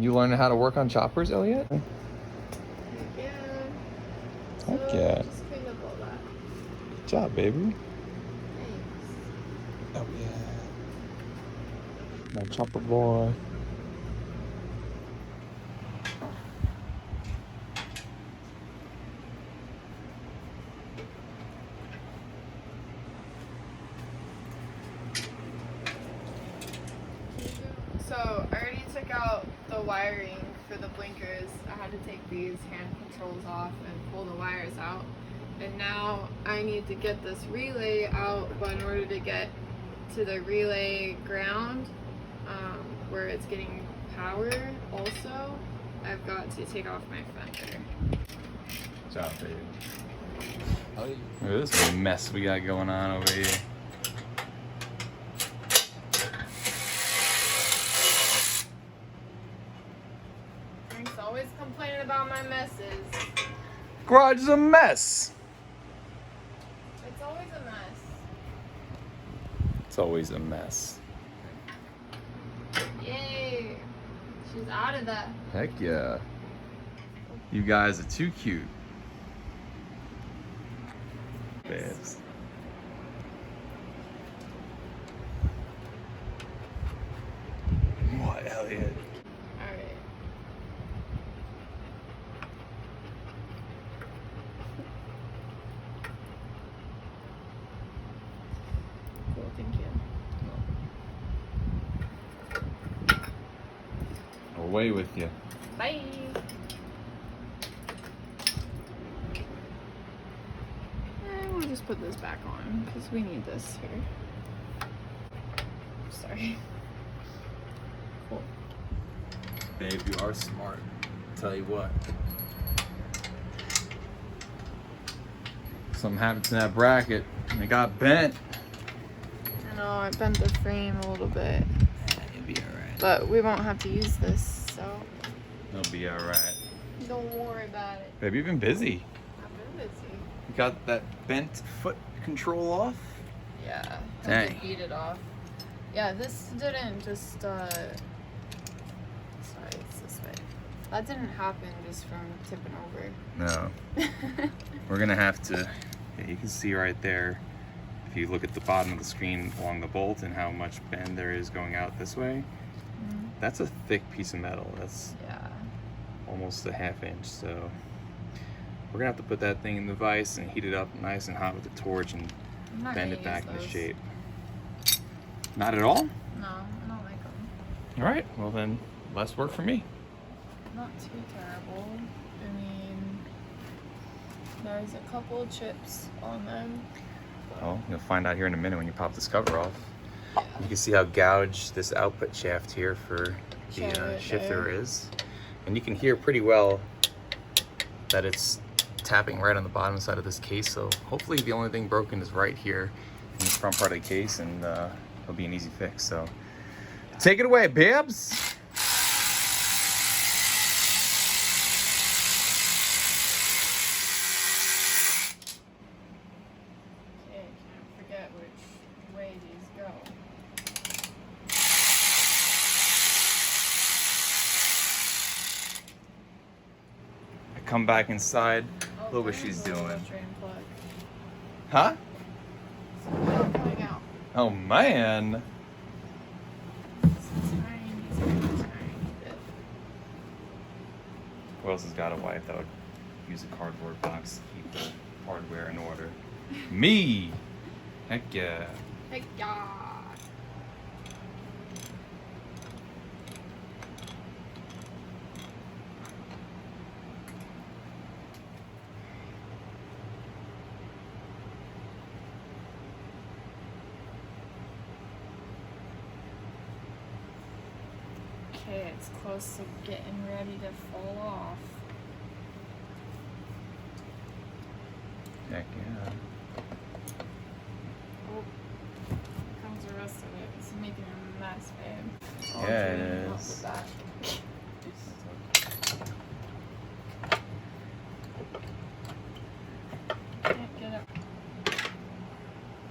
You learning how to work on choppers, Elliot? Yeah. Heck So, yeah. just cleaned up all that. Good job, baby. Thanks. Oh yeah. My chopper boy. So, I already took out the wiring for the blinkers. I had to take these hand controls off and pull the wires out. And now I need to get this relay out, but in order to get to the relay ground, where it's getting power also, I've got to take off my fender. Good job, baby. Look at this mess we got going on over here. Frank's always complaining about my messes. Garage is a mess. It's always a mess. It's always a mess. Yay! She's out of that. Heck yeah. You guys are too cute. Babes. What, Elliot? Alright. Cool, thank you. Away with you. Bye! We'll just put this back on because we need this here. Sorry. Cool. Babe, you are smart. Tell you what. Something happened to that bracket and it got bent. I know, I bent the frame a little bit. You'll be alright. But we won't have to use this, so You'll be alright. don't worry about it. Babe, you've been busy. I've been busy. You got that bent foot control off? Yeah, I Dang. had to beat it off. Yeah, this didn't just, sorry, it's this way. That didn't happen just from tipping over. No. We're gonna have to, yeah, you can see right there, if you look at the bottom of the screen along the bolt and how much bend there is going out this way, that's a thick piece of metal. That's Yeah. almost a ½ inch, so we're gonna have to put that thing in the vise and heat it up nice and hot with the torch and I'm not bend gonna it back use into those. shape. Not at all? No, I don't like them. All right, well then, less work for me. Not too terrible. I mean, there's a couple of chips on them. Well, you'll find out here in a minute when you pop this cover off. You can see how gouged this output shaft here for the shifter is. And you can hear pretty well that it's tapping right on the bottom side of this case. So hopefully the only thing broken is right here in the front part of the case, and it'll be an easy fix. So take it away, babes. Okay, can't forget which way these go. I come back inside. Oh, Look what there's she's a little doing. drain plug. Huh? Some oil coming out. Oh man. It's a tiny bit. Who else has got a wife that would use a cardboard box to keep the hardware in order? Me! Heck yeah. Heck yeah. Okay, it's close to getting ready to fall off. Heck yeah. Oh, here comes the rest of it. It's making a mess, babe. Oh, Yeah, okay, it not is. with that. Can't get up.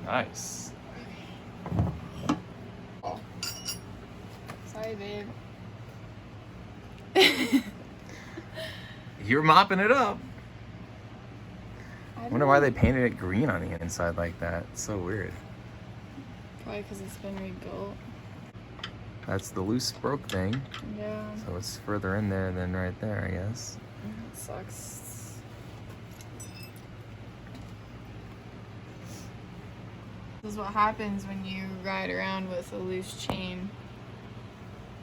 Nice. Sorry, babe. You're mopping it up. I Wonder why they painted it green on the inside like that. It's so weird. Probably because it's been rebuilt. That's the loose broke thing. Yeah. So it's further in there than right there, I guess. It sucks. This is what happens when you ride around with a loose chain.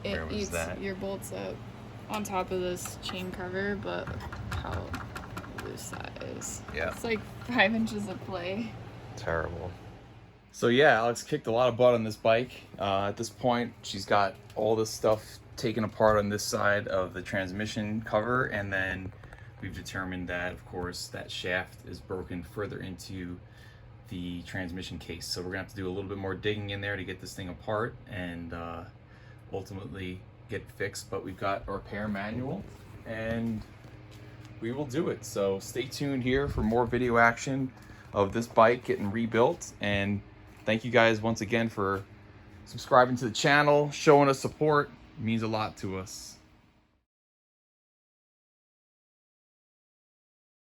It Where was eats that? your bolts up on top of this chain cover, but how loose that is. Yeah. It's like 5 inches of play. Terrible. So yeah, Alex kicked a lot of butt on this bike. At this point, she's got all this stuff taken apart on this side of the transmission cover, and then we've determined that, of course, that shaft is broken further into the transmission case. So we're gonna have to do a little bit more digging in there to get this thing apart and ultimately get it fixed. But we've got a repair manual and we will do it. So stay tuned here for more video action of this bike getting rebuilt. And thank you guys once again for subscribing to the channel, showing us support. It means a lot to us.